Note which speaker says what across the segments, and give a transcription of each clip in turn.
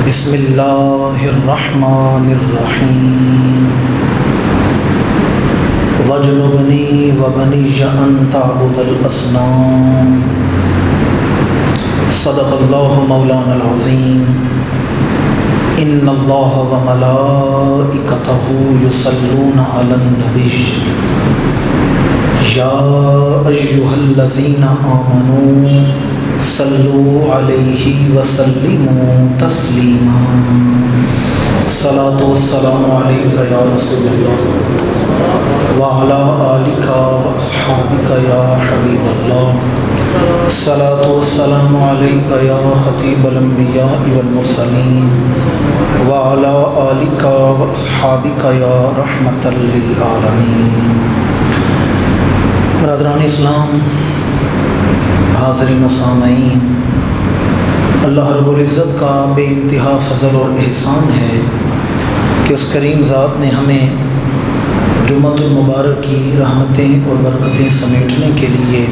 Speaker 1: بسم اللہ الرحمن الرحیم وَاجْنُبْنِي وَبَنِيَّ أَن تَعْبُدَ الْأَصْنَامَ صدق اللہ مولانا العظیم ان اللہ وملائکتہ یصلون علی النبی یا ایہا الذین آمنوا صلوا علیہ وسلموا تسلیما الصلاۃ والسلام علیک یا رسول اللہ وعلی آلک واصحابک یا حبیب اللہ الصلاۃ والسلام علیک یا خطیب الانبیاء والمرسلین وعلی آلک واصحابک یا رحمۃ للعالمین۔ برادران اسلام، حاضرین و سامعین، اللہ رب العزت کا بے انتہا فضل اور احسان ہے کہ اس کریم ذات نے ہمیں جمعہ المبارک کی رحمتیں اور برکتیں سمیٹنے کے لیے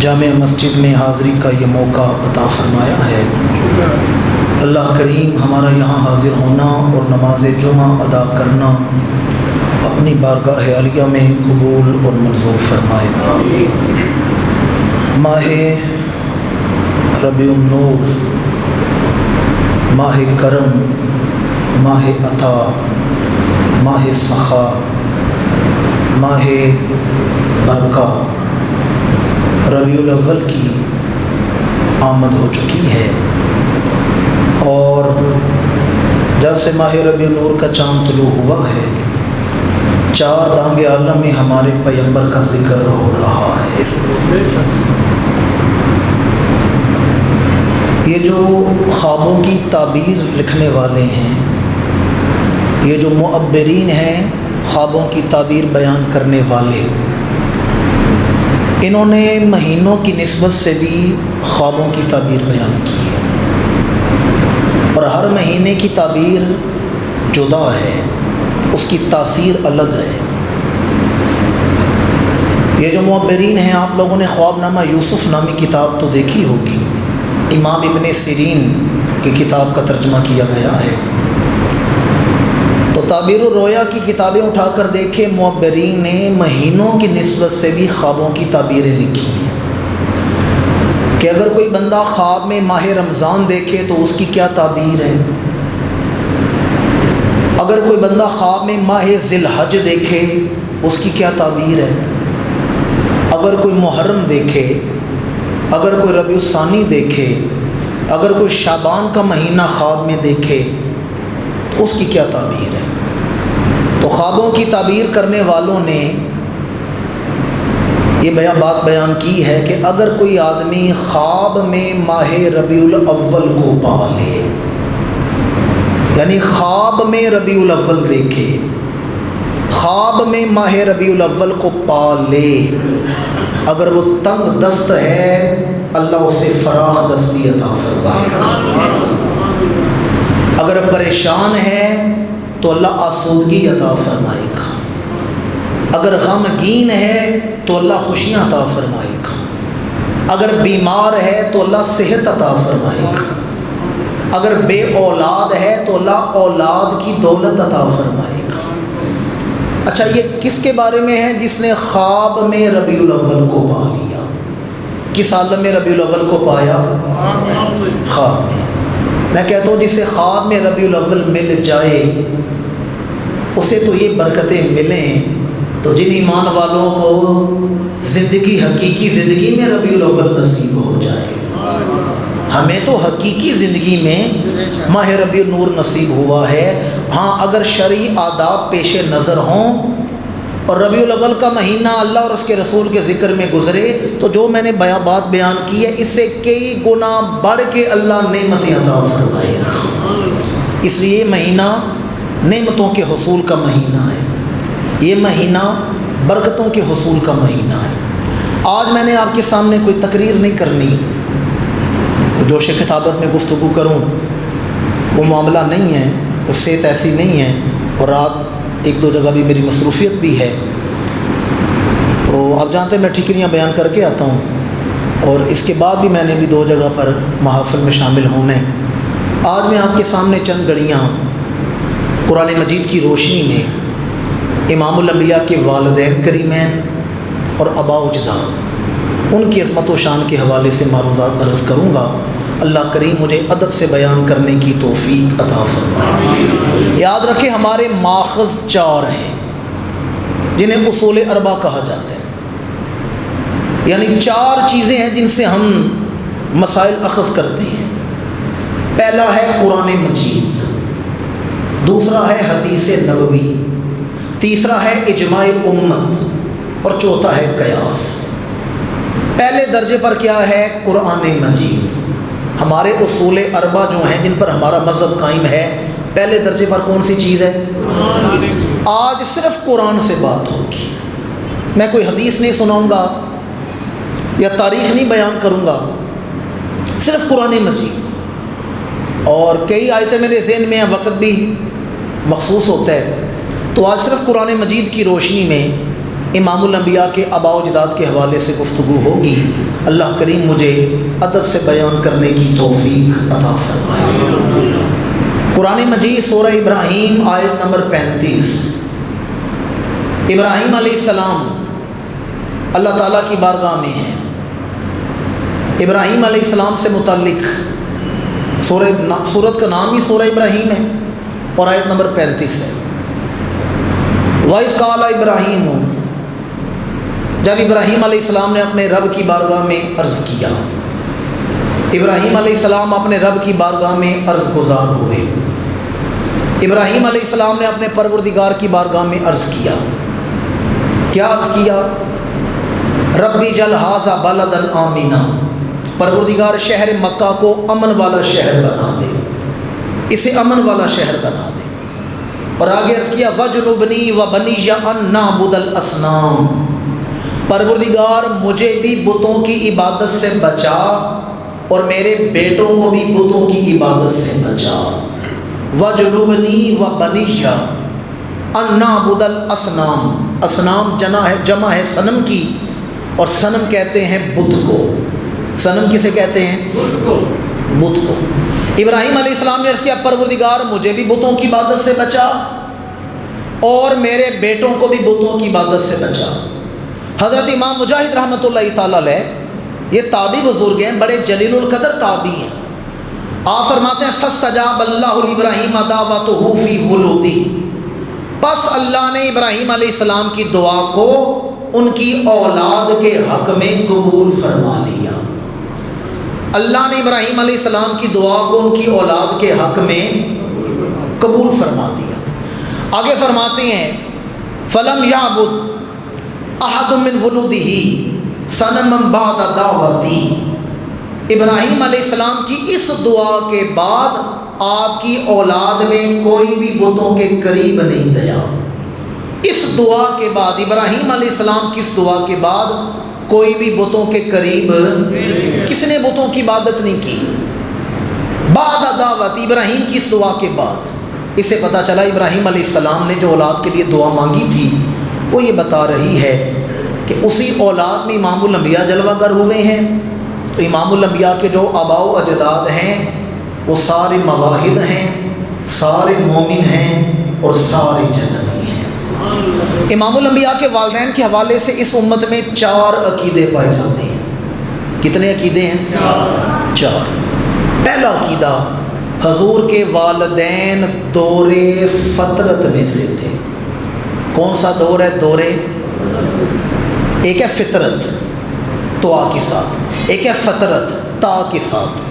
Speaker 1: جامع مسجد میں حاضری کا یہ موقع عطا فرمایا ہے۔ اللہ کریم ہمارا یہاں حاضر ہونا اور نماز جمعہ ادا کرنا اپنی بارگاہ عالیہ میں قبول اور منظور فرمائے۔ ماہ ربیع النور، ماہ کرم، ماہ عطا، ماہ سخا، ماہ برکہ ربیع الاول کی آمد ہو چکی ہے، اور جب سے ماہ ربیع النور کا چاند طلوع ہوا ہے، چار دانگ عالم میں ہمارے پیغمبر کا ذکر ہو رہا ہے۔ یہ جو خوابوں کی تعبیر لکھنے والے ہیں، یہ جو معبرین ہیں، خوابوں کی تعبیر بیان کرنے والے، انہوں نے مہینوں کی نسبت سے بھی خوابوں کی تعبیر بیان کی ہے، اور ہر مہینے کی تعبیر جدا ہے، اس کی تاثیر الگ ہے۔ یہ جو معبرین ہیں، آپ لوگوں نے خواب نامہ یوسف نامی کتاب تو دیکھی ہوگی، امام ابن سیرین کی کتاب کا ترجمہ کیا گیا ہے۔ تو تعبیر الرؤیا کی کتابیں اٹھا کر دیکھیں، معبرین نے مہینوں کی نسبت سے بھی خوابوں کی تعبیریں لکھی ہیں کہ اگر کوئی بندہ خواب میں ماہ رمضان دیکھے تو اس کی کیا تعبیر ہے، اگر کوئی بندہ خواب میں ماہ ذی الحج دیکھے اس کی کیا تعبیر ہے، اگر کوئی محرم دیکھے، اگر کوئی ربیع الثانی دیکھے، اگر کوئی شعبان کا مہینہ خواب میں دیکھے تو اس کی کیا تعبیر ہے۔ تو خوابوں کی تعبیر کرنے والوں نے یہ بات بیان کی ہے کہ اگر کوئی آدمی خواب میں ماہ ربیع الاول کو پا لے، یعنی خواب میں ربیع الاول دیکھے، خواب میں ماہ ربیع الاول کو پا لے، اگر وہ تنگ دست ہے اللہ اسے فراخ دستی عطا فرمائے گا، اگر پریشان ہے تو اللہ آسودگی عطا فرمائے گا، اگر غمگین ہے تو اللہ خوشیاں عطا فرمائے گا، اگر بیمار ہے تو اللہ صحت عطا فرمائے گا، اگر بے اولاد ہے تو اللہ اولاد کی دولت عطا فرمائے گا۔ اچھا، یہ کس کے بارے میں ہے؟ جس نے خواب میں ربیع الاول کو پا لیا۔ کس عالم میں ربیع الاول کو پایا؟ خواب میں۔ میں کہتا ہوں جسے خواب میں ربیع الاول مل جائے اسے تو یہ برکتیں ملیں، تو جن ایمان والوں کو زندگی، حقیقی زندگی میں ربیع الاول نصیب ہو جائے، ہمیں تو حقیقی زندگی میں ماہ ربیع النور نصیب ہوا ہے۔ ہاں، اگر شرعی آداب پیش نظر ہوں اور ربیع الاول کا مہینہ اللہ اور اس کے رسول کے ذکر میں گزرے تو جو میں نے بات بیان کی ہے اس سے کئی گنا بڑھ کے اللہ نعمتیں عطا فرمائے گا۔ اس لیے یہ مہینہ نعمتوں کے حصول کا مہینہ ہے، یہ مہینہ برکتوں کے حصول کا مہینہ ہے۔ آج میں نے آپ کے سامنے کوئی تقریر نہیں کرنی، جوش خطابت میں گفتگو کروں، وہ معاملہ نہیں ہے، اس صحت ایسی نہیں ہے، اور رات ایک دو جگہ بھی میری مصروفیت بھی ہے، تو آپ جانتے ہیں میں ٹھیکریاں بیان کر کے آتا ہوں، اور اس کے بعد بھی میں نے بھی 2 جگہ پر محافل میں شامل ہونے، آج میں آپ کے سامنے چند گھڑیاں قرآن مجید کی روشنی میں امام الانبیاء کے والدین کریمین اور آباء و اجداد ان کی عظمت و شان کے حوالے سے معروضات عرض کروں گا۔ اللہ کریم مجھے ادب سے بیان کرنے کی توفیق عطا فرمائے۔ یاد رکھیں ہمارے ماخذ 4 ہیں جنہیں اصول اربع کہا جاتا ہے، یعنی 4 چیزیں ہیں جن سے ہم مسائل اخذ کرتے ہیں۔ پہلا ہے قرآن مجید، دوسرا ہے حدیث نبوی، تیسرا ہے اجماع امت اور چوتھا ہے قیاس۔ پہلے درجے پر کیا ہے؟ قرآن مجید۔ ہمارے اصول اربع جو ہیں جن پر ہمارا مذہب قائم ہے، پہلے درجے پر کون سی چیز ہے؟ آج صرف قرآن سے بات ہوگی، میں کوئی حدیث نہیں سناؤں گا یا تاریخ نہیں بیان کروں گا، صرف قرآن مجید۔ اور کئی آیتیں میرے ذہن میں ہیں، وقت بھی مخصوص ہوتا ہے، تو آج صرف قرآن مجید کی روشنی میں امام الانبیاء کے آباء و اجداد کے حوالے سے گفتگو ہوگی۔ اللہ کریم مجھے ادب سے بیان کرنے کی توفیق عطا فرمائے۔ قرآن مجید سورہ ابراہیم آیت نمبر 35۔ ابراہیم علیہ السلام اللہ تعالیٰ کی بارگاہ میں ہیں۔ ابراہیم علیہ السلام سے متعلق سورت کا نام ہی سورہ ابراہیم ہے اور آیت نمبر 35 ہے۔ وَإِذْ قَالَ ابراہیم، جب ابراہیم علیہ السلام نے اپنے رب کی بارگاہ میں عرض کیا، ابراہیم علیہ السلام اپنے رب کی بارگاہ میں عرض گزار ہوئے۔ ابراہیم علیہ السلام نے اپنے پروردگار کی بارگاہ میں عرض کیا، کیا عرض کیا؟ ربی جل ھذا بلدن آمنا، پروردگار شہر مکہ کو امن والا شہر بنا دے، اسے امن والا شہر بنا دے۔ اور آگے عرض کیا وَجْنُبْنِي وَبَنِيَّ أَن نَّعْبُدَ الْأَصْنَامَ، پروردگار مجھے بھی بتوں کی عبادت سے بچا اور میرے بیٹوں کو بھی بتوں کی عبادت سے بچا۔ وَجْنُبْنِي وَبَنِيَّ أَن نَّعْبُدَ الْأَصْنَامَ، اصنام جمع ہے صنم کی، اور صنم کہتے ہیں بت کو۔ صنم کسے کہتے ہیں؟ بت کو۔ ابراہیم علیہ السلام نے عرض کیا پروردگار مجھے بھی بتوں کی عبادت سے بچا اور میرے بیٹوں کو بھی بتوں کی عبادت سے بچا۔ حضرت امام مجاہد رحمۃ اللہ تعالیٰ علیہ یہ تابعی بزرگ ہیں، بڑے جلیل القدر تابعی ہیں۔ آپ فرماتے ہیں فاستجاب اللہ لابراہیم دعوتہ فی ولودی، پس اللہ نے ابراہیم علیہ السلام کی دعا کو ان کی اولاد کے حق میں قبول فرما لیا۔ اللہ نے ابراہیم علیہ السلام کی دعا کو ان کی اولاد کے حق میں قبول فرما دیا۔ آگے فرماتے ہیں فلم یعبد احد من ولودہ صنما بعد دعوتی، ابراہیم علیہ السلام کی اس دعا کے بعد آپ کی اولاد میں کوئی بھی بتوں کے قریب نہیں گیا۔ اس دعا کے بعد ابراہیم علیہ السلام کی اس دعا کے بعد کوئی بھی بتوں کے قریب، کس نے بتوں کی عبادت نہیں کی؟ بعد دعوت، ابراہیم کی اس دعا کے بعد۔ اس سے پتہ چلا ابراہیم علیہ السلام نے جو اولاد کے لیے دعا مانگی تھی وہ یہ بتا رہی ہے کہ اسی اولاد میں امام الانبیاء جلوہ گر ہوئے ہیں۔ تو امام الانبیاء کے جو آباء و اجداد ہیں وہ سارے مواحد ہیں، سارے مومن ہیں اور سارے جنتی ہیں۔ امام الانبیاء کے والدین کے حوالے سے اس امت میں 4 عقیدے پائے جاتے ہیں۔ کتنے عقیدے ہیں؟ 4۔ پہلا عقیدہ، حضور کے والدین دور فطرت میں سے تھے۔ کون سا دور ہے؟ دور ایک ہے فطرت تو آ کے ساتھ، ایک ہے فطرت تا کے ساتھ،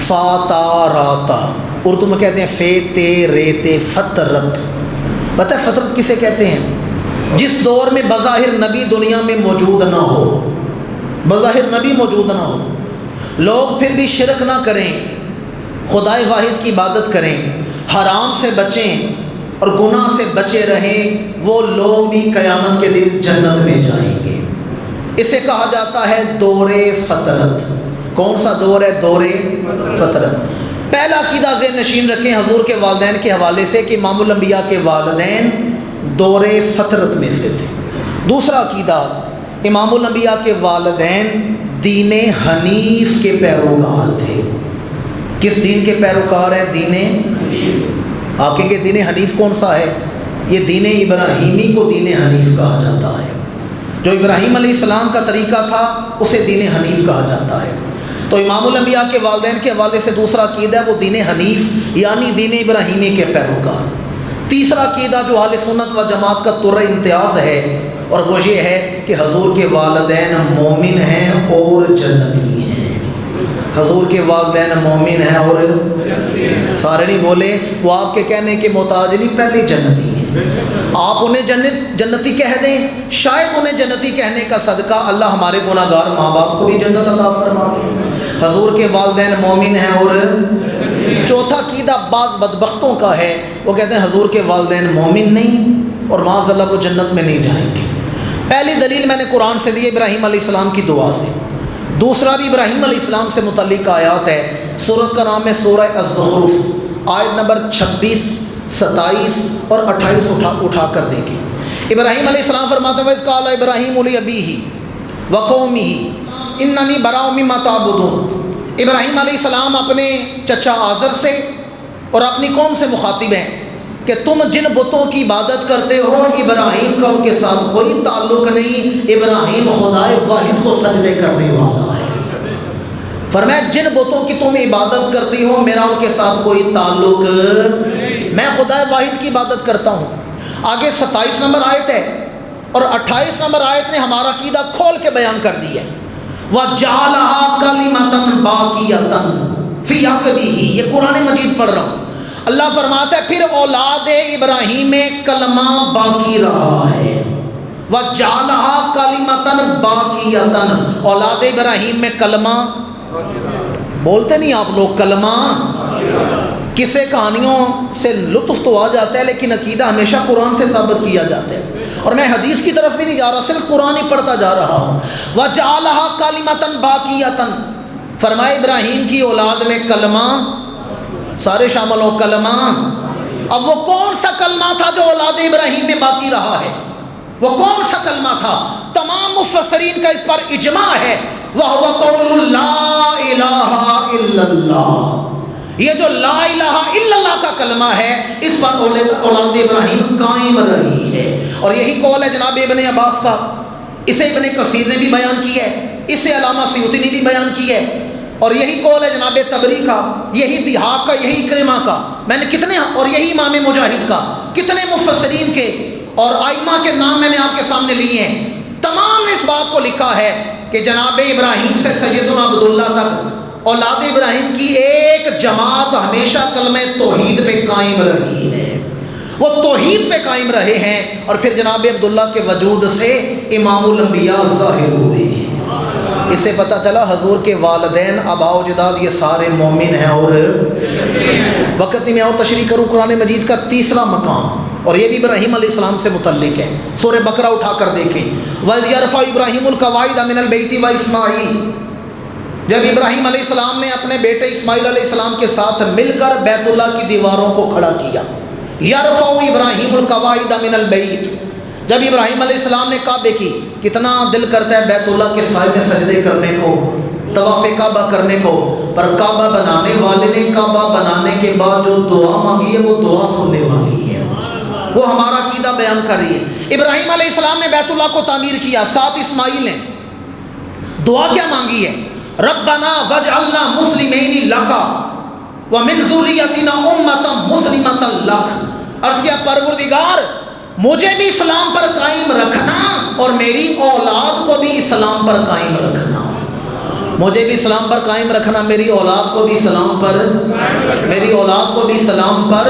Speaker 1: فا تا را تا، اردو میں کہتے ہیں فے تے رے تے فطرت۔ پتہ ہے فطرت کسے کہتے ہیں؟ جس دور میں بظاہر نبی دنیا میں موجود نہ ہو، بظاہر نبی موجود نہ ہو، لوگ پھر بھی شرک نہ کریں، خدائے واحد کی عبادت کریں، حرام سے بچیں اور گناہ سے بچے رہیں، وہ لوگ بھی قیامت کے دن جنت میں جائیں گے۔ اسے کہا جاتا ہے دور فطرت۔ کون سا دور ہے؟ دور فطرت۔ پہلا عقیدہ ذہن نشین رکھیں حضور کے والدین کے حوالے سے کہ امام الانبیاء کے والدین دور فطرت میں سے تھے۔ دوسرا عقیدہ، امام الانبیاء کے والدین دین حنیف کے پیروکار تھے۔ کس دین کے پیروکار ہیں؟ دین آپ کہیں گے دین حنیف کون سا ہے؟ یہ دین ابراہیمی کو دین حنیف کہا جاتا ہے۔ جو ابراہیم علیہ السلام کا طریقہ تھا اسے دین حنیف کہا جاتا ہے۔ تو امام الانبیاء کے والدین کے حوالے سے دوسرا عقیدہ ہے وہ دین حنیف یعنی دین ابراہیمی کے پیروکار۔ تیسرا عقیدہ جو اہل سنت و جماعت کا تر امتیاز ہے اور وہ یہ ہے کہ حضور کے والدین مومن ہیں اور جنتی ہیں۔ حضور کے والدین مومن ہیں اور سارے نہیں بولے، وہ آپ کے کہنے کے محتاج نہیں، پہلے جنتی ہیں۔ آپ انہیں جنتی کہہ دیں، شاید انہیں جنتی کہنے کا صدقہ اللہ ہمارے گناہ گار ماں باپ کو بھی جنت عطا فرما دے۔ حضور کے والدین مومن ہیں اور چوتھا عقیدہ بعض بدبختوں کا ہے، وہ کہتے ہیں حضور کے والدین مومن نہیں اور معاذ اللہ وہ جنت میں نہیں جائیں گے۔ پہلی دلیل میں نے قرآن سے دی ابراہیم علیہ السلام کی دعا سے، دوسرا بھی ابراہیم علیہ السلام سے متعلق آیات ہے۔ سورت کا نام ہے سورہ الزخرف، آیت نمبر 26، 27 اور 28 اٹھا کر دیکھیں۔ ابراہیم علیہ السلام فرماتے ہیں وَإِذْ قَالَ إِبْرَاهِيمُ لِأَبِيهِ وَقَوْمِهِ إِنَّنِي بَرَاءٌ مِّمَّا تَعْبُدُونَ۔ ابراہیم علیہ السلام اپنے چچا آزر سے اور اپنی قوم سے مخاطب ہیں کہ تم جن بتوں کی عبادت کرتے ہو ابراہیم کا ان کے ساتھ کوئی تعلق نہیں، ابراہیم خدائے واحد کو سجدے کرنے والا ہے۔ فرمایا جن بتوں کی تم عبادت کرتی ہو میرا ان کے ساتھ کوئی تعلق، میں خدائے واحد کی عبادت کرتا ہوں۔ آگے 27 نمبر آیت ہے اور 28 نمبر آیت نے ہمارا عقیدہ کھول کے بیان کر دی ہے۔ وَجَعَلَهَا كَلِمَةً بَاقِيَةً فِي عَقِبِهِ، یہ قرآن مجید پڑھ رہا ہوں۔ اللہ فرماتا ہے پھر اولاد ابراہیم میں کلمہ باقی رہا ہے۔ وَجَعَلَهَا كَلِمَةً بَاقِيَةً، اولاد ابراہیم میں کلمہ، بولتے نہیں آپ لوگ کلمہ؟ قصے کہانیوں سے لطف تو آ جاتا ہے لیکن عقیدہ ہمیشہ قرآن سے ثابت کیا جاتا ہے، اور میں حدیث کی طرف بھی نہیں جا رہا، صرف قرآن ہی پڑھتا جا رہا ہوں۔ وَجَعَلَهَا كَلِمَةً بَاقِيَةً، فرمائے ابراہیم کی اولاد میں کلمہ، سارے شامل ہو کلمہ۔ اب وہ کون سا کلمہ تھا جو اولاد ابراہیم میں باقی رہا ہے؟ وہ کون سا کلمہ تھا؟ تمام مفسرین کا اس پر اجماع ہے، وَهُوَ قَوْلُ لَا إِلَٰهَ إِلَّا اللَّهُ، یہ جو لا الہ الا اللہ کا کلمہ ہے اس پر اولاد ابراہیم قائم رہی ہے، اور یہی قول ہے جناب ابن عباس کا، اسے ابن کثیر نے بھی بیان کی ہے، اسے علامہ سیوطی نے بھی بیان کی ہے، اور یہی قول ہے جناب تبری کا، یہی دھاق کا، یہی اکرمہ کا، میں نے کتنے، اور یہی امام مجاہد کا، کتنے مفسرین کے اور ائمہ کے نام میں نے آپ کے سامنے لیے ہیں، تمام نے اس بات کو لکھا ہے کہ جناب ابراہیم سے سیدنا عبداللہ تک اولاد ابراہیم کی ایک جماعت ہمیشہ کلمہ توحید پہ قائم رہی ہے، وہ توحید پہ قائم رہے ہیں، اور پھر جناب عبداللہ کے وجود سے امام الانبیاء ظاہر ہوئے ہیں۔ اس سے پتہ چلا حضور کے والدین آباء و اجداد یہ سارے مومن ہیں، اور وقت نہیں میں اور تشریح کروں قرآن مجید کا تیسرا مقام، اور یہ بھی ابراہیم علیہ السلام سے متعلق ہے۔ سورہ بقرہ اٹھا کر دیکھیں، وَإِذْ يَرْفَعُ إِبْرَاهِيمُ الْقَوَاعِدَ مِنَ الْبَيْتِ وَإِسْمَاعِيلُ، جب ابراہیم علیہ السلام نے اپنے بیٹے اسماعیل علیہ السلام کے ساتھ مل کر بیت اللہ کی دیواروں کو کھڑا کیا، یرفع ابراہیم القواعد من البیت، جب ابراہیم علیہ السلام نے کعبے کی، کتنا دل کرتا ہے بیت اللہ کے سائے میں سجدے کرنے کو، طواف کعبہ کرنے کو، پر کعبہ بنانے والے نے کعبہ بنانے کے بعد جو دعا مانگی ہے وہ دعا سننے والی ہے، وہ ہمارا عقیدہ بیان کر رہی ہے۔ ابراہیم علیہ السلام نے بیت اللہ کو تعمیر کیا، ساتھ اسماعیل نے، دعا کیا مانگی ہے؟ ربنا وجعلنا مسلمین لک ومن ذریتنا امۃ مسلمۃ لک، عرض کیا پروردگار مجھے بھی اسلام پر قائم رکھنا اور میری اولاد کو بھی اسلام پر قائم رکھنا، مجھے بھی اسلام پر قائم رکھنا، میری اولاد کو بھی اسلام پر، میری اولاد کو بھی اسلام پر،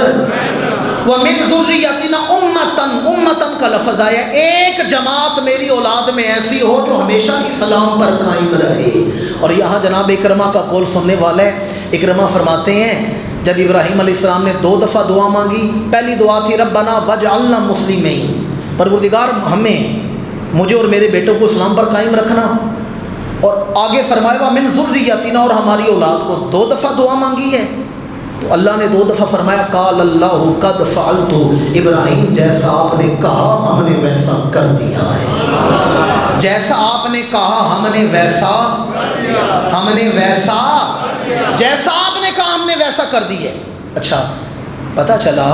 Speaker 1: وَمِن ذُرِّيَّتِنَا أُمَّةً، امتن کا لفظ آیا، ایک جماعت میری اولاد میں ایسی ہو جو ہمیشہ اسلام پر قائم رہے۔ اور یہاں جناب اکرمہ کا قول سننے والا ہے، اکرمہ فرماتے ہیں جب ابراہیم علیہ السلام نے 2 دفعہ دعا مانگی، پہلی دعا تھی ربنا وجعلنا مسلمین، پروردگار ہمیں، مجھے اور میرے بیٹوں کو اسلام پر قائم رکھنا، اور آگے فرمایا وَمِن ذُرِّيَّتِنَا، اور ہماری اولاد کو 2 دفعہ دعا مانگی ہے، تو اللہ نے 2 دفعہ فرمایا قال اللہ قد فعلت، ابراہیم جیسا آپ نے کہا ہم نے ویسا کر دیا ہے، جیسا آپ نے کہا ہم نے ویسا، ہم نے ویسا، جیسا آپ نے کہا ہم نے ویسا کر دی ہے۔ اچھا پتہ چلا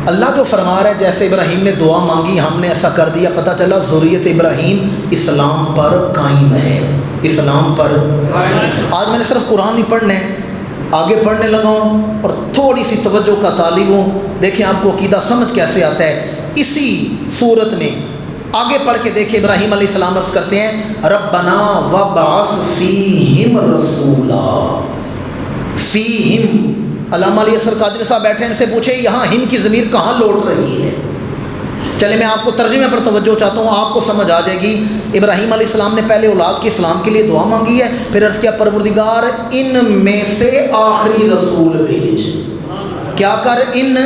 Speaker 1: اللہ جو فرما رہا ہے جیسے ابراہیم نے دعا مانگی ہم نے ایسا کر دیا، پتہ چلا ذریت ابراہیم اسلام پر قائم ہے، اسلام پر۔ آج میں نے صرف قرآن نہیں پڑھنا ہے، آگے پڑھنے لگا ہوں اور تھوڑی سی توجہ کا طالب ہوں۔ دیکھیں آپ کو عقیدہ سمجھ کیسے آتا ہے۔ اسی صورت میں آگے پڑھ کے دیکھیں ابراہیم علیہ السلام عرض کرتے ہیں ربنا وابعث فیہم رسولا، فیہم، علامہ علی اصغر قادری صاحب بیٹھے ہیں، ان سے پوچھے یہاں ہم کی ضمیر کہاں لوٹ رہی ہے؟ چلے میں آپ کو ترجمے پر توجہ چاہتا ہوں، آپ کو سمجھ آ جائے گی۔ ابراہیم علیہ السلام نے پہلے اولاد کے اسلام کے لیے دعا مانگی ہے، پھر عرض کیا پروردگار ان میں سے آخری رسول بھیج۔ کیا کر؟ ان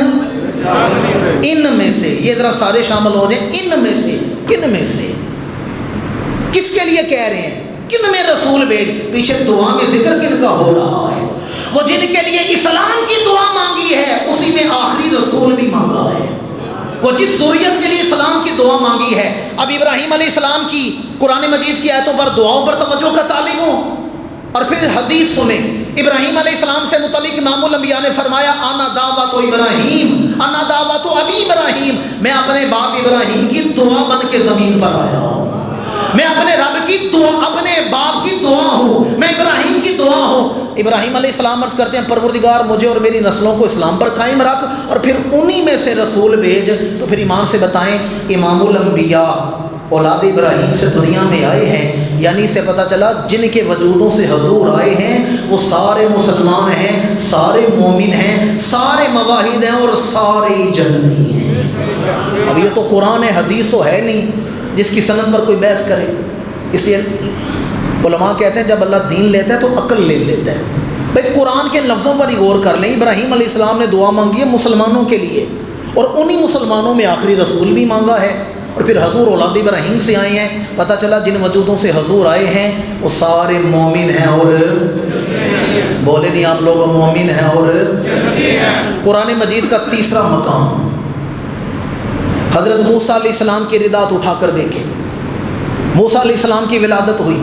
Speaker 1: میں سے، یہ ذرا سارے شامل ہو جائیں، ان میں سے، کن میں سے، کس کے لیے کہہ رہے ہیں؟ کن میں رسول بھیج؟ پیچھے دعا میں ذکر کن کا ہو رہا ہے؟ وہ جن کے لیے اسلام کی دعا مانگی ہے اسی میں آخری رسول بھی مانگا ہے، وہ جس ذریت کے لیے اسلام کی دعا مانگی ہے۔ اب ابراہیم علیہ السلام کی قرآن مجید کی آیتوں پر دعاؤں پر توجہ کا طالب ہوں اور پھر حدیث سنیں۔ ابراہیم علیہ السلام سے متعلق امام الانبیاء نے فرمایا انا دعوت ابراہیم انا دعوت ابی ابراہیم، میں اپنے باپ ابراہیم کی دعا بن کے زمین پر آیا ہوں، میں اپنے رب کی دعا، اپنے باپ کی دعا ہوں، میں ابراہیم کی دعا ہوں۔ ابراہیم علیہ السلام عرض کرتے ہیں پروردگار مجھے اور میری نسلوں کو اسلام پر قائم رکھ اور پھر انہی میں سے رسول بھیج۔ تو پھر ایمان سے بتائیں امام الانبیاء اولاد ابراہیم سے دنیا میں آئے ہیں، یعنی سے پتہ چلا جن کے وجودوں سے حضور آئے ہیں وہ سارے مسلمان ہیں، سارے مومن ہیں، سارے موحد ہیں اور سارے جنتی ہیں۔ اب یہ تو قرآن ہے، حدیث تو ہے نہیں جس کی سند پر کوئی بحث کرے۔ اس لیے علماء کہتے ہیں جب اللہ دین لیتا ہے تو عقل لے لیتا ہے۔ بھائی قرآن کے لفظوں پر ہی غور کر لیں، ابراہیم علیہ السلام نے دعا مانگی ہے مسلمانوں کے لیے اور انہی مسلمانوں میں آخری رسول بھی مانگا ہے، اور پھر حضور اولاد ابراہیم سے آئے ہیں۔ پتہ چلا جن وجودوں سے حضور آئے ہیں وہ سارے مومن ہیں اور بولے نہیں آپ لوگ، مومن ہیں اور قرآن مجید کا تیسرا مقام حضرت موسیٰ علیہ السلام کی ردات اٹھا کر دیکھیں۔ موسیٰ علیہ السلام کی ولادت ہوئی،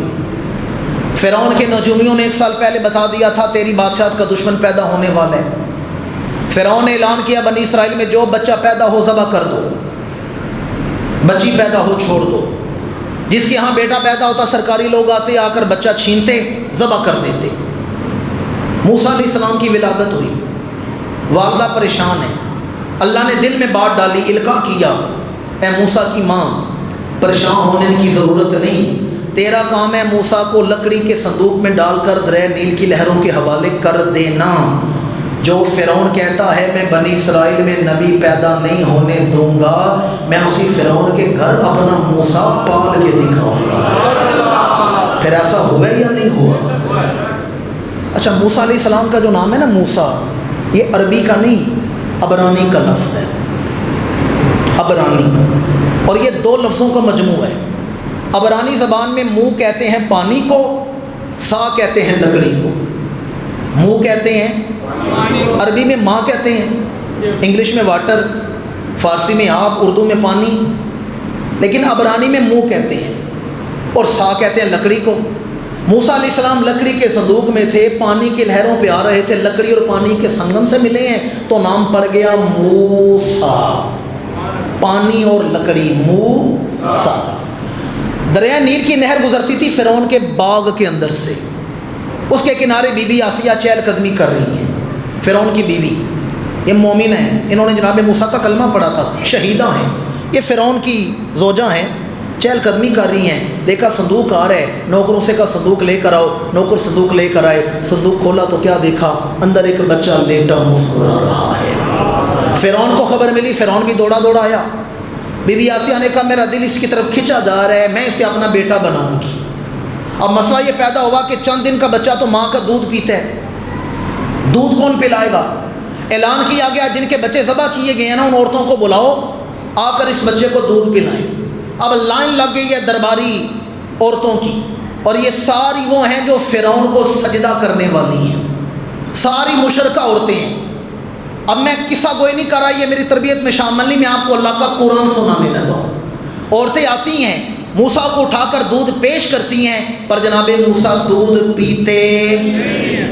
Speaker 1: فرعون کے نجومیوں نے 1 سال پہلے بتا دیا تھا تیری بادشاہت کا دشمن پیدا ہونے والا ہے۔ فرعون نے اعلان کیا بنی اسرائیل میں جو بچہ پیدا ہو ذبح کر دو، بچی پیدا ہو چھوڑ دو۔ جس کے ہاں بیٹا پیدا ہوتا سرکاری لوگ آتے آ کر بچہ چھینتے ذبح کر دیتے۔ موسیٰ علیہ السلام کی ولادت ہوئی، والدہ پریشان ہے، اللہ نے دل میں بات ڈالی، القاء کیا اے موسیٰ کی ماں پریشان ہونے کی ضرورت نہیں، تیرا کام ہے موسیٰ کو لکڑی کے صندوق میں ڈال کر دریا نیل کی لہروں کے حوالے کر دینا۔ جو فرعون کہتا ہے میں بنی اسرائیل میں نبی پیدا نہیں ہونے دوں گا، میں اسی فرعون کے گھر اپنا موسیٰ پال کے دکھاؤں گا۔ پھر ایسا ہوا یا نہیں ہوا؟ اچھا موسیٰ علیہ السلام کا جو نام ہے نا موسیٰ، یہ عربی کا نہیں عبرانی کا لفظ ہے، عبرانی، اور یہ 2 لفظوں کا مجموع ہے۔ عبرانی زبان میں منہ کہتے ہیں پانی کو، سا کہتے ہیں لکڑی کو۔ منہ کہتے ہیں عربی میں ماں کہتے ہیں، انگلش میں واٹر، فارسی میں آب، اردو میں پانی، لیکن عبرانی میں منہ کہتے ہیں اور سا کہتے ہیں لکڑی کو۔ موسیٰ علیہ السلام لکڑی کے صندوق میں تھے، پانی کی لہروں پہ آ رہے تھے، لکڑی اور پانی کے سنگم سے ملے ہیں تو نام پڑ گیا موسیٰ، پانی اور لکڑی، موسیٰ۔ دریا نیل کی نہر گزرتی تھی فرعون کے باغ کے اندر سے، اس کے کنارے بی بی آسیہ چہل قدمی کر رہی ہیں، فرعون کی بیوی، یہ مومن ہیں، انہوں نے جناب موسیٰ کا کلمہ پڑھا تھا، شہیدہ ہیں، یہ فرعون کی زوجہ ہیں، چہل قدمی کر رہی ہیں۔ دیکھا صندوق آ رہا ہے، نوکروں سے کہا صندوق لے کر آؤ، نوکر صندوق لے کر آئے، صندوق کھولا تو کیا دیکھا، اندر ایک بچہ لیٹا مسکرا رہا ہے۔ فرعون کو خبر ملی، فرعون بھی دوڑا دوڑا آیا، بی بی آسیہ نے کہا میرا دل اس کی طرف کھنچا جا رہا ہے، میں اسے اپنا بیٹا بناؤں گی۔ اب مسئلہ یہ پیدا ہوا کہ چند دن کا بچہ تو ماں کا دودھ پیتا ہے، دودھ کون پلائے گا؟ اعلان کیا گیا جن کے بچے ذبح کیے گئے ہیں نا ان عورتوں کو بلاؤ، آ کر اس بچے کو دودھ پلائیں۔ اب لائن لگ گئی ہے درباری عورتوں کی، اور یہ ساری وہ ہیں جو فرعون کو سجدہ کرنے والی ہیں، ساری مشرکہ عورتیں ہیں۔ اب میں قصہ گوئی نہیں کر رہا، یہ میری تربیت میں شامل نہیں، میں آپ کو اللہ کا قرآن سنانے لگا ہوں۔ عورتیں آتی ہیں، موسیٰ کو اٹھا کر دودھ پیش کرتی ہیں، پر جناب موسیٰ دودھ پیتے،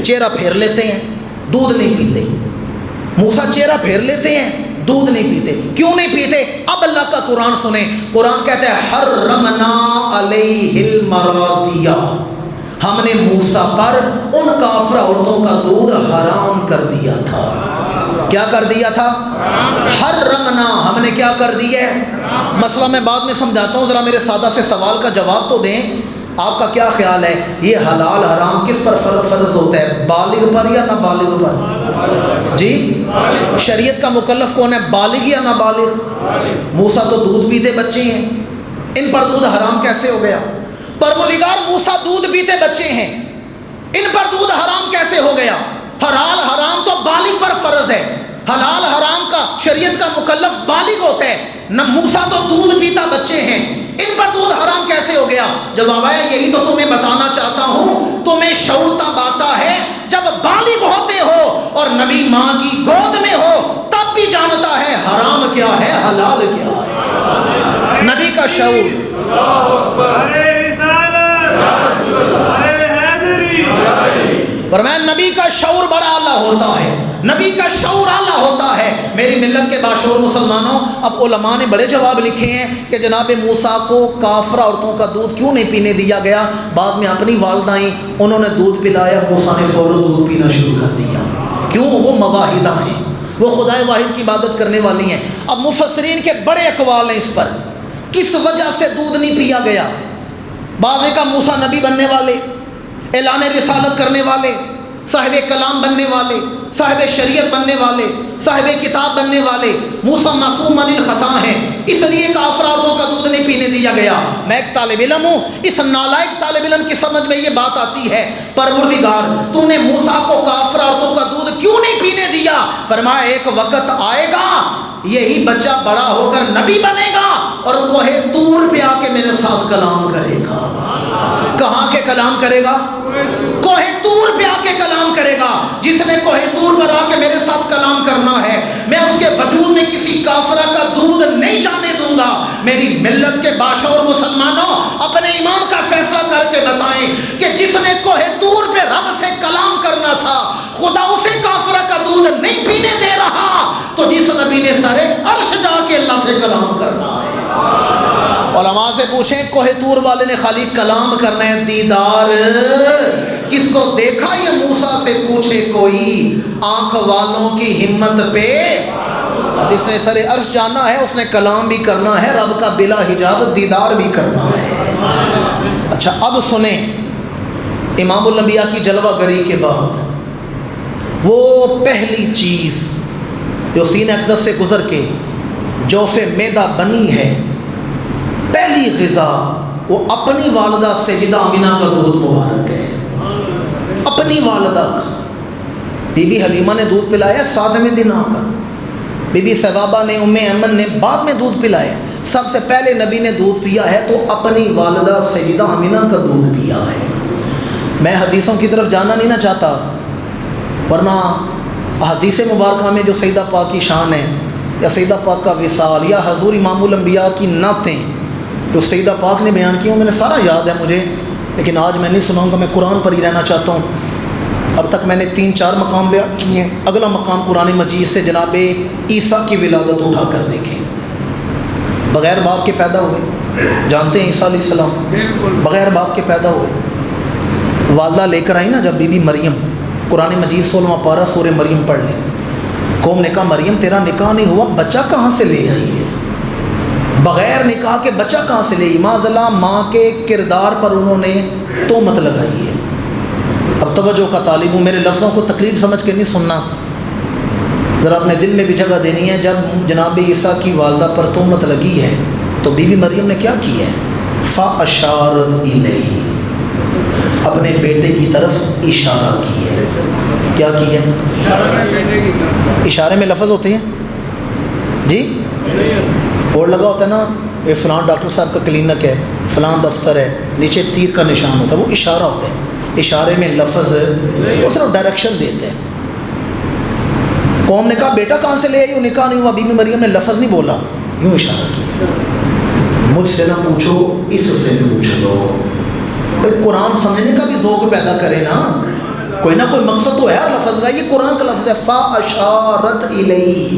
Speaker 1: چہرہ پھیر لیتے ہیں، دودھ نہیں پیتے. موسیٰ چہرہ پھیر لیتے ہیں, دودھ نہیں پیتے. کیوں نہیں پیتے؟ اب اللہ کا قرآن سنیں. قرآن کہتا ہے حرمنا علیہ المراضیہ, ہم نے موسیٰ پر ان کافر عورتوں کا دودھ حرام کر دیا تھا. کیا کر دیا تھا؟ حرمنا, ہم نے کیا کر دیا ہے؟ مسئلہ میں بعد میں سمجھاتا ہوں, ذرا میرے سادہ سے سوال کا جواب تو دیں. آپ کا کیا خیال ہے یہ حلال حرام کس پر فرض ہوتا ہے, بالغ پر یا نابالغ پر؟ جی شریعت کا مکلف کون ہے, بالغ یا نابالغ؟ موسیٰ تو دودھ پیتے بچے ہیں, ان پر دودھ حرام کیسے ہو گیا؟ پروردگار موسیٰ دودھ پیتے بچے ہیں, ان پر دودھ حرام کیسے ہو گیا؟ حلال حرام تو بالغ پر فرض ہے, حلال حرام کا شریعت کا مکلف بالغ ہوتا ہے. نہ موسیٰ تو دودھ پیتا بچے ہیں, ان پر دودھ حرام کیسے ہو گیا؟ جواب ہے یہی تو تمہیں بتانا چاہتا ہوں. تمہیں شعور تب آتا ہے جب بالغ ہوتے ہو اور نبی ماں کی گود میں ہو, تب بھی جانتا ہے حرام کیا ہے حلال کیا ہے. نبی کا شعور. فرمایا نبی کا شعور بڑا اعلیٰ ہوتا ہے, نبی کا شعور اعلیٰ ہوتا ہے. میری ملت کے باشعور مسلمانوں, اب علماء نے بڑے جواب لکھے ہیں کہ جناب موسیٰ کو کافرہ عورتوں کا دودھ کیوں نہیں پینے دیا گیا. بعد میں اپنی والدہ آئیں, انہوں نے دودھ پلایا, موسیٰ نے فوراً دودھ پینا شروع کر دیا. کیوں؟ وہ مواحدہ ہیں, وہ خدائے واحد کی عبادت کرنے والی ہیں. اب مفسرین کے بڑے اقوال ہیں اس پر, کس وجہ سے دودھ نہیں پیا گیا. بعض کا موسیٰ نبی بننے والے, اعلان رسالت کرنے والے, صاحب کلام بننے والے, صاحب شریعت بننے والے, صاحب کتاب بننے والے, موسیٰ معصوم عن الخطا ہیں, اس لیے کافر عورتوں کا دودھ نہیں پینے دیا گیا. میں ایک طالب علم ہوں, اس نالائق طالب علم کی سمجھ میں یہ بات آتی ہے, پروردگار تو نے موسیٰ کو کافر عورتوں کا دودھ کیوں نہیں پینے دیا؟ فرمایا ایک وقت آئے گا یہی بچہ بڑا ہو کر نبی بنے گا اور کوہ طور پہ آ کے میرے ساتھ کلام کرے گا. کہاں کے کلام کرے گا؟ کوہ طور پہ آ کے کلام کرے گا. جس نے کوہ طور پر آ کے میرے ساتھ کلام کرنا ہے, میں اس کے وجود میں کسی کافرہ کا دودھ نہیں جانے دوں گا. میری ملت کے باشعور مسلمانوں, اپنے ایمان کا فیصلہ کر کے بتائیں کہ جس نے کوہ طور پہ رب سے کلام کرنا تھا, خدا اسے کافرہ کا دودھ نہیں پینے دے رہا, تو جس نبی نے سرے عرش جا کے اللہ سے کلام کرنا ہے. علماء سے پوچھیں کوہ طور والے نے خالی کلام کرنا ہے, دیدار کس کو دیکھا یہ موسیٰ سے پوچھے کوئی, آنکھ والوں کی ہمت پہ. جس نے سر عرش جانا ہے اس نے کلام بھی کرنا ہے, رب کا بلا حجاب دیدار بھی کرنا ہے. اچھا اب سنیں, امام الانبیاء کی جلوہ گری کے بعد وہ پہلی چیز جو سینہ اقدس سے گزر کے جوف معدہ بنی ہے, پہلی غذا وہ اپنی والدہ سیدہ آمینہ کا دودھ مبارک ہے. اپنی والدہ کا بی بی حلیمہ نے دودھ پلایا 7ویں دن آ کر, بی بی ثوابہ نے, ام ایمن نے بعد میں دودھ پلایا. سب سے پہلے نبی نے دودھ پیا ہے تو اپنی والدہ سیدہ آمینہ کا دودھ پیا ہے. میں حدیثوں کی طرف جانا نہیں نہ چاہتا, ورنہ حدیث مبارکہ میں جو سیدہ پاک کی شان ہے, یا سیدہ پاک کا وصال, یا حضور امام الانبیاء کی نعتیں جو سیدہ پاک نے بیان کی ہوں, میں نے سارا یاد ہے مجھے, لیکن آج میں نہیں سناؤں گا, میں قرآن پر ہی رہنا چاہتا ہوں. اب تک میں نے 3-4 مقام بیان کیے ہیں, اگلا مقام قرآن مجید سے جناب عیسیٰ کی ولادت اٹھا کر دیکھیں. بغیر باپ کے پیدا ہوئے, جانتے ہیں عیسیٰ علیہ السلام بغیر باپ کے پیدا ہوئے. والدہ لے کر آئی نا جب بی بی مریم, قرآن مجید 16واں پارہ سورہ مریم پڑھ لیں. قوم نے کہا مریم تیرا نکاح نہیں ہوا, بچہ کہاں سے لے آئی ہے؟ بغیر نکاح کے بچہ کہاں سے لے آئی؟ معاذاللہ ماں کے کردار پر انہوں نے تہمت لگائی ہے. اب توجہ کا طالب ہوں, میرے لفظوں کو تقریر سمجھ کے نہیں سننا, ذرا اپنے دل میں بھی جگہ دینی ہے. جب جناب عیسیٰ کی والدہ پر تہمت لگی ہے تو بی بی مریم نے کیا کی ہے؟ فَأَشَارَتْ إِلَيْهِ, اپنے بیٹے کی طرف اشارہ کی ہے. کیا کی ہے؟ اشارے میں لفظ ہوتے ہیں جی, بورڈ لگا ہوتا ہے نا, یہ فلاں ڈاکٹر صاحب کا کلینک ہے, فلاں دفتر ہے, نیچے تیر کا نشان ہوتا ہے, وہ اشارہ ہوتا ہے. اشارے میں لفظ وہ صرف ڈائریکشن دیتے ہیں. قوم نے کہا بیٹا کہاں سے لے آئی, وہ نکاح نہیں ہوا. بی بی مریم نے لفظ نہیں بولا, یوں اشارہ کیا. مجھ سے نہ پوچھو, اس سے پوچھ لو. قرآن سمجھنے کا بھی ذوق پیدا کرے نا. کوئی نہ کوئی مقصد تو ہے ہر لفظ کا. یہ قرآن کا لفظ ہے فَأَشَارَتْ إِلَيْهِ,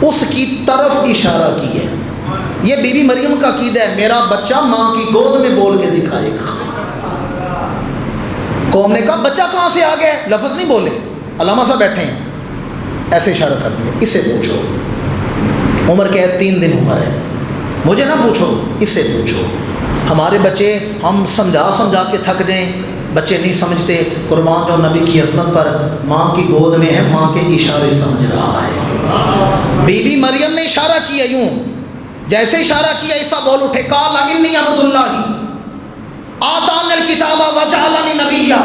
Speaker 1: اس کی طرف اشارہ کی ہے. یہ بی بی مریم کا عقیدہ ہے, میرا بچہ ماں کی گود میں بول کے دکھائے گا. قوم نے کہا بچہ کہاں سے آ گیا, لفظ نہیں بولے, علامہ صاحب بیٹھے ہیں, ایسے اشارہ کر دیا, اس سے پوچھو. عمر کیا ہے 3 دن عمر ہے, مجھے نہ پوچھو, اس سے پوچھو. ہمارے بچے ہم سمجھا کے تھک جائیں, بچے نہیں سمجھتے. قربان جو نبی کی عظمت پر ماں کی گود میں ہے, ماں کے اشارے سمجھ رہا ہے. بی بی مریم نے اشارہ کیا یوں, جیسے اشارہ کیا عیسیٰ بول اٹھے, قال انی عبد اللہ آتانی الکتاب وجعلنی نبیا,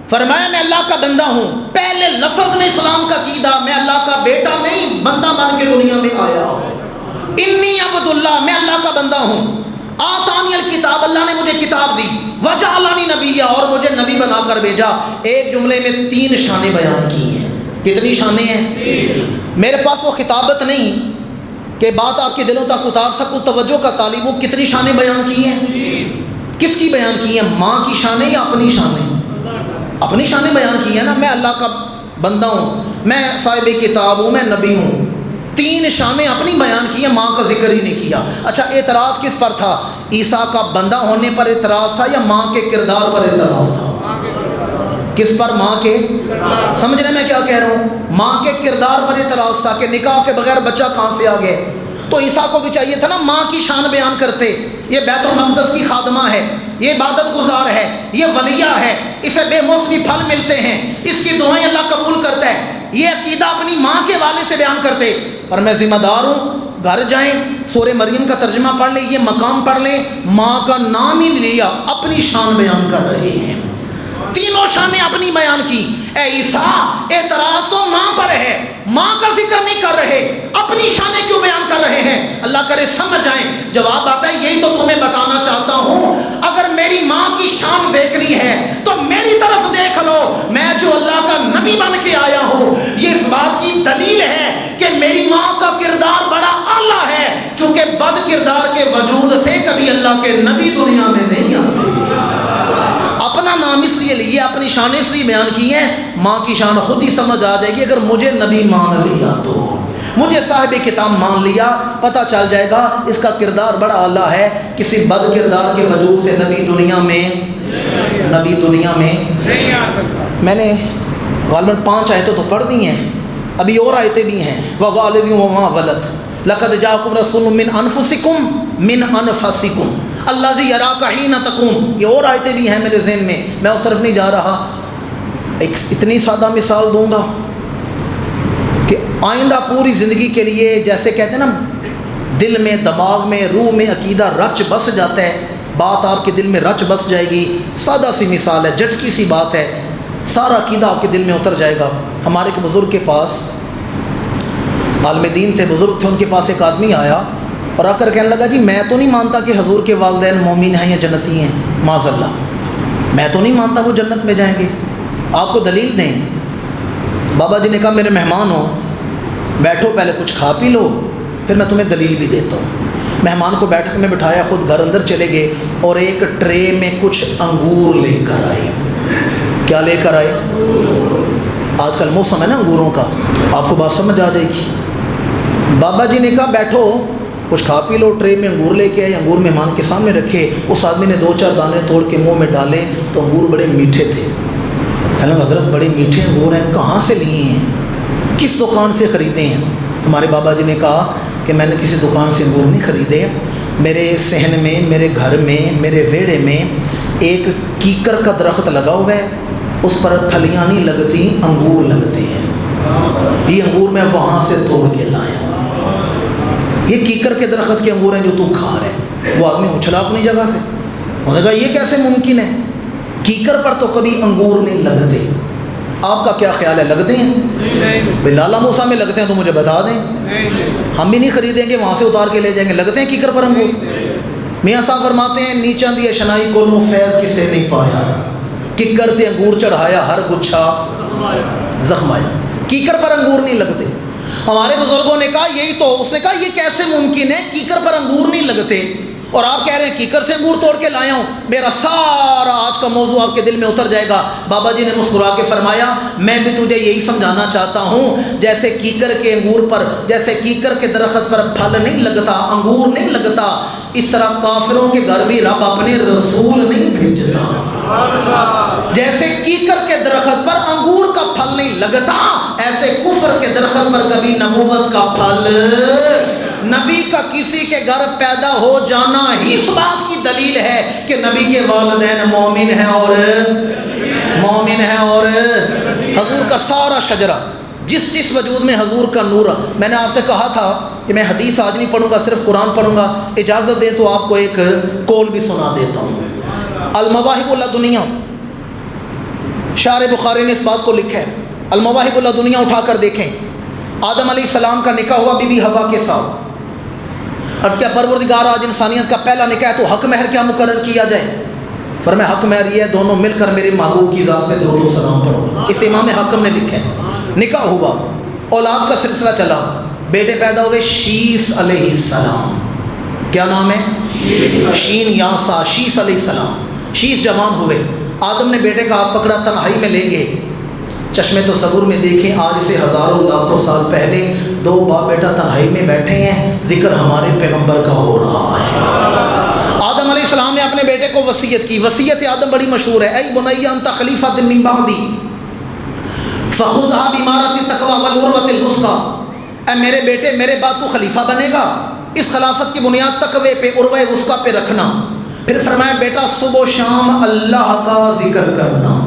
Speaker 1: فرمایا میں اللہ کا بندہ ہوں. پہلے لفظ میں اسلام کا عقیدہ, میں اللہ کا بیٹا نہیں بندہ بن کے دنیا میں آیا ہوں. انی عبد اللہ, میں اللہ کا بندہ ہوں. آتانی الکتاب, اللہ نے مجھے کتاب دی. وجعلنی نبیا, اور مجھے نبی بنا کر بھیجا. ایک جملے میں 3 شانیں بیان کی ہیں. کتنی شانیں ہیں؟ میرے پاس وہ خطابت نہیں کہ بات آپ کے دلوں تک اتار سکوں, توجہ کا طالب ہوں. کتنی شانیں بیان کی ہیں؟ کس کی بیان کی ہیں؟ ماں کی شانیں یا اپنی شانیں؟ اپنی شانیں بیان کی ہیں نا. میں اللہ کا بندہ ہوں, میں صاحب کتاب ہوں, میں نبی ہوں. 3 شانیں اپنی بیان کی ہیں, ماں کا ذکر ہی نہیں کیا. اچھا اعتراض کس پر تھا؟ عیسیٰ کا بندہ ہونے پر اعتراض تھا یا ماں کے کردار پر اعتراض تھا؟ کس پر؟ ماں کے, سمجھ رہے میں کیا کہہ رہا ہوں؟ ماں کے کردار پر اعتراض تھا کہ نکاح کے بغیر بچہ کہاں سے آ گیا. تو عیسیٰ کو بھی چاہیے تھا نا ماں کی شان بیان کرتے. یہ بیت المقدس کی خادمہ ہے, یہ عبادت گزار ہے, یہ ولیہ ہے, اسے بے موسمی پھل ملتے ہیں, اس کی دعائیں اللہ قبول کرتا ہے. یہ عقیدہ اپنی ماں کے والے سے بیان کرتے. اور میں ذمہ دار ہوں, گھر جائیں سورہ مریم کا ترجمہ پڑھ لیں, یہ مقام پڑھ لیں, ماں کا نام ہی لیا, اپنی شان بیان کر رہے ہیں. 3 شانیں اپنی بیان کی. اے عیسیٰ اعتراض تو ماں پر ہے, ماں کا ذکر نہیں کر رہے, اپنی شانیں کیوں بیان کر رہے ہیں؟ اللہ کرے سمجھ جائیں. جواب آتا ہے یہی تو تمہیں بتانا چاہتا ہوں, اگر میری ماں کی شان دیکھنی ہے تو میری طرف دیکھ لو, میں جو اللہ کا نبی بن کے آیا ہوں. یہ اس بات کی دلیل ہے کہ میری ماں کا کردار بڑا اعلیٰ ہے, چونکہ بد کردار کے وجود سے کبھی اللہ کے نبی دنیا میں نہیں آتے. اپنا نام اس لیے لیے, اپنی شان اس لیے بیان کی ہے, ماں کی شان خود ہی سمجھ آ جائے گی. اگر مجھے نبی مان لیا تو, مجھے صاحب کتاب مان لیا, پتہ چل جائے گا اس کا کردار بڑا اعلیٰ ہے. کسی بد کردار کے وجود سے نبی دنیا میں نہیں آ سکتا. میں نے غالباً 5 آیتیں تو پڑھ دی ہیں, ابھی اور آیتیں بھی ہیں. وَوَالِدٍ وَمَا وَلَدَ لَقَدْ جَاءَكُمْ رَسُولٌ مِّنْ أَنفُسِكُمْ الَّذِي يَرَاكَ حِينَ تَقُومُ. یہ اور آیتیں بھی ہیں میرے ذہن میں اس طرف نہیں جا رہا. ایک اتنی سادہ مثال دوں گا کہ آئندہ پوری زندگی کے لیے, جیسے کہتے ہیں نا دل میں, دماغ میں, روح میں عقیدہ رچ بس جاتا ہے, بات آپ کے دل میں رچ بس جائے گی. سادہ سی مثال ہے, جھٹکی سی بات ہے, سارا عقیدہ آپ کے دل میں اتر جائے گا. ہمارے ایک بزرگ کے پاس, عالم دین تھے, بزرگ تھے, ان کے پاس ایک آدمی آیا اور آ کر کہنے لگا جی میں تو نہیں مانتا کہ حضور کے والدین مومن ہیں یا جنتی ہیں, معاذ اللہ, میں تو نہیں مانتا وہ جنت میں جائیں گے, آپ کو دلیل دیں. بابا جی نے کہا میرے مہمان ہو, بیٹھو پہلے کچھ کھا پی لو, پھر میں تمہیں دلیل بھی دیتا ہوں. مہمان کو بیٹھک میں بٹھایا, خود گھر اندر چلے گئے اور ایک ٹرے میں کچھ انگور لے کر آئے. کیا لے کر آئے؟ آج کل موسم ہے نا انگوروں کا, آپ کو بات سمجھ آ جائے گی. بابا جی نے کہا بیٹھو کچھ کھا پی لو, ٹرے میں انگور لے کے آئے, انگور مہمان کے سامنے رکھے. اس آدمی نے 2-4 دانے توڑ کے منہ میں ڈالے تو انگور بڑے میٹھے تھے. کہنے لگا حضرت بڑے میٹھے انگور ہیں, کہاں سے لیے ہیں, کس دکان سے خریدے ہیں؟ ہمارے بابا جی نے کہا کہ میں نے کسی دکان سے انگور نہیں خریدے, میرے صحن میں, میرے گھر میں, میرے ویڑے میں ایک کیکر کا درخت لگا ہوا ہے, اس پر پھلیاں نہیں لگتی, انگور لگتے ہیں. یہ انگور میں وہاں سے توڑ کے لایا ہوں, یہ کیکر کے درخت کے انگور ہیں جو تو کھا رہے. وہ آدمی اچھلا اپنی جگہ سے, انہوں نے کہا یہ کیسے ممکن ہے, کیکر پر تو کبھی انگور نہیں لگتے. آپ کا کیا خیال ہے, لگتے ہیں؟ لالا موسیٰ میں لگتے ہیں تو مجھے بتا دیں, ہم بھی نہیں خریدیں گے, وہاں سے اتار کے لے جائیں گے. لگتے ہیں کیکر پر انگور؟ میاں صاحب فرماتے ہیں نیچاں دی شنائی کو نو فیض کسے نہیں پایا, کیکر تے انگور چڑھایا ہر گچھا زخمایا. کیکر پر انگور نہیں لگتے. ہمارے بزرگوں نے کہا یہی تو, اس نے کہا یہ کیسے ممکن ہے, کیکر پر انگور نہیں لگتے. اور آپ کہہ رہے ہیں کیکر سے انگور توڑ کے لایا ہوں، میرا سارا آج کا موضوع آپ کے دل میں اتر جائے گا۔ بابا جی نے مسکرا کے فرمایا میں بھی تجھے یہی سمجھانا چاہتا ہوں، جیسے کیکر کے انگور پر، جیسے کیکر کے درخت پر پھل نہیں لگتا، انگور نہیں لگتا، اس طرح کافروں کے گھر بھی رب اپنے رسول نہیں بھیجتا۔ جیسے کیکر کے درخت پر انگور کا پھل نہیں لگتا، ایسے کفر کے درخت پر کبھی نبوت کا پھل، نبی کا کسی کے گھر پیدا ہو جانا ہی اس بات کی دلیل ہے کہ نبی کے والدین مومن ہیں اور حضور کا سارا شجرہ، جس وجود میں حضور کا نور۔ میں نے آپ سے کہا تھا کہ میں حدیث آج نہیں پڑھوں گا، صرف قرآن پڑھوں گا، اجازت دیں تو آپ کو ایک قول بھی سنا دیتا ہوں۔ المواہب اللدنیہ، شارح بخاری نے اس بات کو لکھا ہے، المواہب اللدنیہ اٹھا کر دیکھیں، آدم علیہ السلام کا نکاح ہوا بی بی حوا کے ساتھ۔ عرض کیا پروردگار آج انسانیت کا پہلا نکاح ہے تو حق مہر کیا مقرر کیا جائے؟ فرمایا حق مہر یہ ہے دونوں مل کر میرے محبوب کی ذات پہ درود و سلام پڑھو۔ اس امام حاکم نے لکھا ہے، نکاح ہوا، اولاد کا سلسلہ چلا، بیٹے پیدا ہوئے شیس علیہ السلام، کیا نام ہے؟ شین یاسا، شیس علیہ السلام، شیس جوان ہوئے۔ آدم نے بیٹے کا ہاتھ پکڑا، تنہائی میں لے گئے، چشمے تصور میں دیکھیں آج سے ہزاروں لاکھوں سال پہلے دو باپ بیٹا تنہائی میں بیٹھے ہیں، ذکر ہمارے پیغمبر کا ہو رہا ہے۔ آدم علیہ السلام نے اپنے بیٹے کو وصیت کی، وصیت آدم بڑی مشہور ہے، اے بنی انت خلیفۃ من بعدی فخذھا بامارۃ التقویٰ والعروۃ الوثقیٰ، اے میرے بیٹے میرے بعد تو خلیفہ بنے گا، اس خلافت کی بنیاد تقوی پہ، عروہ وثقیٰ پہ رکھنا۔ پھر فرمایا بیٹا صبح و شام اللہ کا ذکر کرنا۔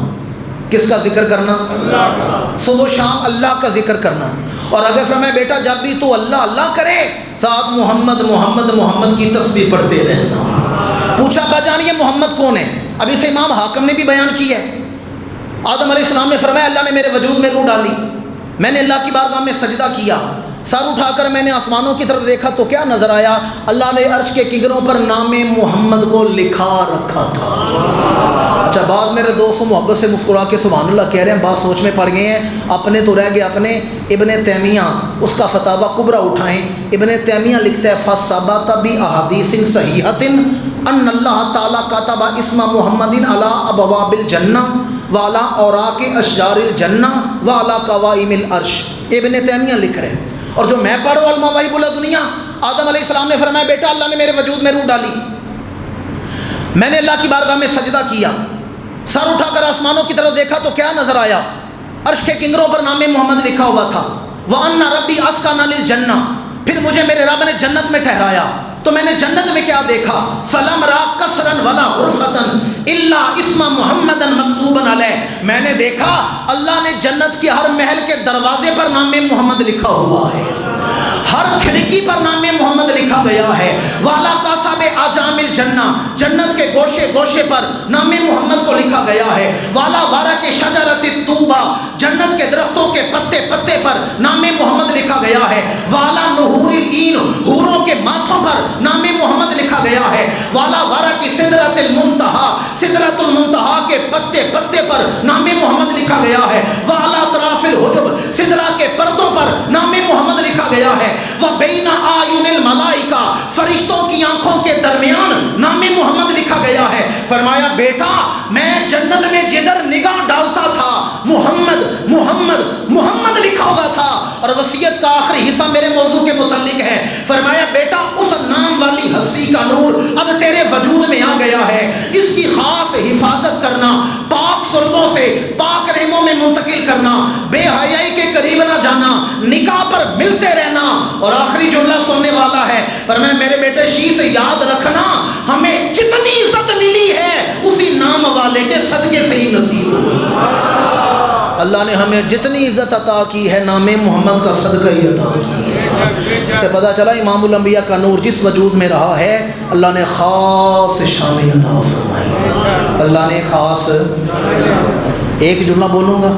Speaker 1: کس کا ذکر کرنا؟ اللہ کا۔ صبح و شام اللہ کا ذکر کرنا۔ اور اگر فرمایا بیٹا جب بھی تو اللہ اللہ کرے ساتھ محمد محمد محمد کی تسبیح پڑھتے رہنا۔ پوچھا ابا جان یہ محمد کون ہے؟ اب اسے امام حاکم نے بھی بیان کیا ہے۔ آدم علیہ السلام نے فرمایا اللہ نے میرے وجود میں روح ڈالی، میں نے اللہ کی بارگاہ میں سجدہ کیا، سر اٹھا کر میں نے آسمانوں کی طرف دیکھا تو کیا نظر آیا؟ اللہ نے عرش کے کنگروں پر نام محمد کو لکھا رکھا تھا۔ اچھا بعض میرے دوست محبت سے مسکرا کے سبحان اللہ کہہ رہے ہیں، بات سوچ میں پڑ گئے ہیں، اپنے تو رہ گئے اپنے۔ ابن تیمیہ اس کا فتاوی کبریٰ اٹھائیں، ابن تیمیہ لکھتا ہے فثبت باحادیث صحیحۃ ان اللہ تعالیٰ کتب اسم محمد علی ابواب الجنہ وعلی اوراق اشجار الجنہ وعلی قوائم العرش۔ ابن تیمیہ لکھ رہے ہیں۔ اور جو میں پڑھوں المواہب اللدنیہ، آدم علیہ السلام نے فرمایا بیٹا اللہ نے میرے وجود میں روح ڈالی، میں نے اللہ کی بارگاہ میں سجدہ کیا، سر اٹھا کر آسمانوں کی طرف دیکھا تو کیا نظر آیا؟ عرش کے کنگروں پر نام محمد لکھا ہوا تھا۔ وَأَنَّ رَبِّي أَسْكَنَنِ الْجَنَّةَ، پھر مجھے میرے رب نے جنت میں ٹھہرایا تو میں نے جنت میں کیا دیکھا؟ فَلَمْ رَا قَصْرًا وَلَا غُرْفَةً إِلَّا اسْمَ مُحَمَّدًا مَكْتُوبًا عَلَيْهِ، میں نے دیکھا اللہ نے جنت کے ہر محل کے دروازے پر نام محمد لکھا ہوا ہے، ہر کھڑکی پر نام محمد لکھا گیا ہے۔ والا قاصب اجام الجنہ، جنت کے گوشے گوشے پر نام محمد کو لکھا گیا ہے۔ والا وارا کے شجرت الطوبہ، جنت کے درختوں کے پتے پتے پر نام محمد لکھا گیا ہے۔ والا نہور العین، حوروں کے ماتھوں پر نام محمد لکھا گیا ہے۔ والا وارا کی سدرۃ المنتہا، سدرۃ المنتہا کے پتے پتے پر نام محمد لکھا گیا ہے۔ والا اطراف الحجب، سدرہ کے پردوں پر نام محمد لکھا گیا ہے۔ وَبَيْنَ أَعْيُنِ الْمَلَائِكَةِ، فرشتوں کی آنکھوں کے درمیان نام محمد لکھا گیا ہے۔ فرمایا بیٹا میں جنت میں جدھر نگاہ ڈالتا تھا محمد محمد محمد لکھا ہوا تھا۔ اور وصیت کا آخری حصہ میرے موضوع کے متعلق ہے۔ فرمایا بیٹا اس نام والی ہستی کا نور اب تیرے وجود میں آ گیا ہے، اس کی خاص حفاظت کرنا، پاک سلبوں سے پاک رحموں میں منتقل کرنا، بے حیائی کے قریب نہ جانا، نکاح پر ملتے رہنا۔ اور آخری جملہ سننے والا ہے، فرمایا میرے بیٹے شی سے یاد رکھنا ہمیں جتنی عزت ملی ہے اسی نام والے کے صدقے سے ہی نصیب ہوئی۔ اللہ نے ہمیں جتنی عزت عطا کی ہے نام محمد کا صدقہ ہی عطا کی ہے۔ اس سے پتہ چلا امام الانبیاء کا نور جس وجود میں رہا ہے اللہ نے خاص شان عطا فرمائی، اللہ نے خاص۔ ایک جملہ بولوں گا،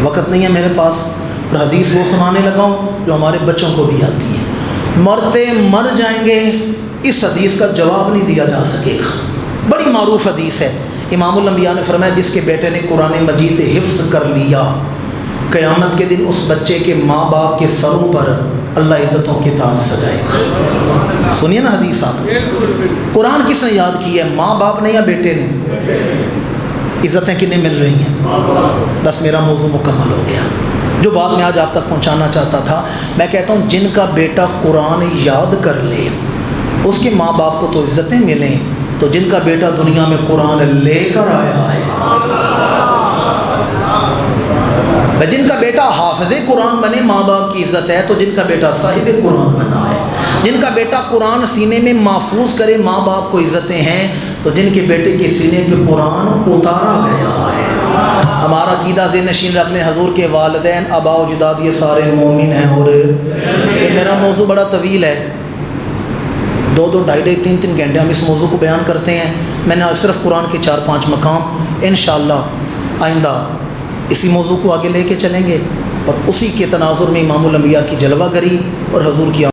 Speaker 1: وقت نہیں ہے میرے پاس، اور حدیث وہ سنانے لگا ہوں جو ہمارے بچوں کو بھی آتی ہے۔ مرتے مر جائیں گے، اس حدیث کا جواب نہیں دیا جا سکے گا، بڑی معروف حدیث ہے۔ امام الانبیاء نے فرمایا جس کے بیٹے نے قرآن مجید حفظ کر لیا قیامت کے دن اس بچے کے ماں باپ کے سروں پر اللہ عزتوں کے تاج سجائے گا۔ سنیے نا حدیث آپ، قرآن کس نے یاد کی ہے؟ ماں باپ نے یا بیٹے نے؟ عزتیں کنہیں مل رہی ہیں؟ بس میرا موضوع مکمل ہو گیا۔ جو بات میں آج آپ تک پہنچانا چاہتا تھا، میں کہتا ہوں جن کا بیٹا قرآن یاد کر لے اس کے ماں باپ کو تو عزتیں ملیں، تو جن کا بیٹا دنیا میں قرآن لے کر آیا ہے، جن کا بیٹا حافظ قرآن بنے ماں باپ کی عزت ہے، تو جن کا بیٹا صاحب قرآن بنا ہے، جن کا بیٹا قرآن سینے میں محفوظ کرے ماں باپ کو عزتیں ہیں، تو جن کے بیٹے کے سینے پہ قرآن اتارا گیا ہے۔ ہمارا عقیدہ ذہن نشین رکھ لیں، حضور کے والدین آباء و اجداد یہ سارے مومن ہیں۔ اور یہ میرا موضوع بڑا طویل ہے، 2-2 ڈھائی 3 گھنٹے ہم اس موضوع کو بیان کرتے ہیں۔ میں نے صرف قرآن کے 4-5 مقام، انشاءاللہ آئندہ اسی موضوع کو آگے لے کے چلیں گے، اور اسی کے تناظر میں امام الانبیاء کی جلوہ گری اور حضور کی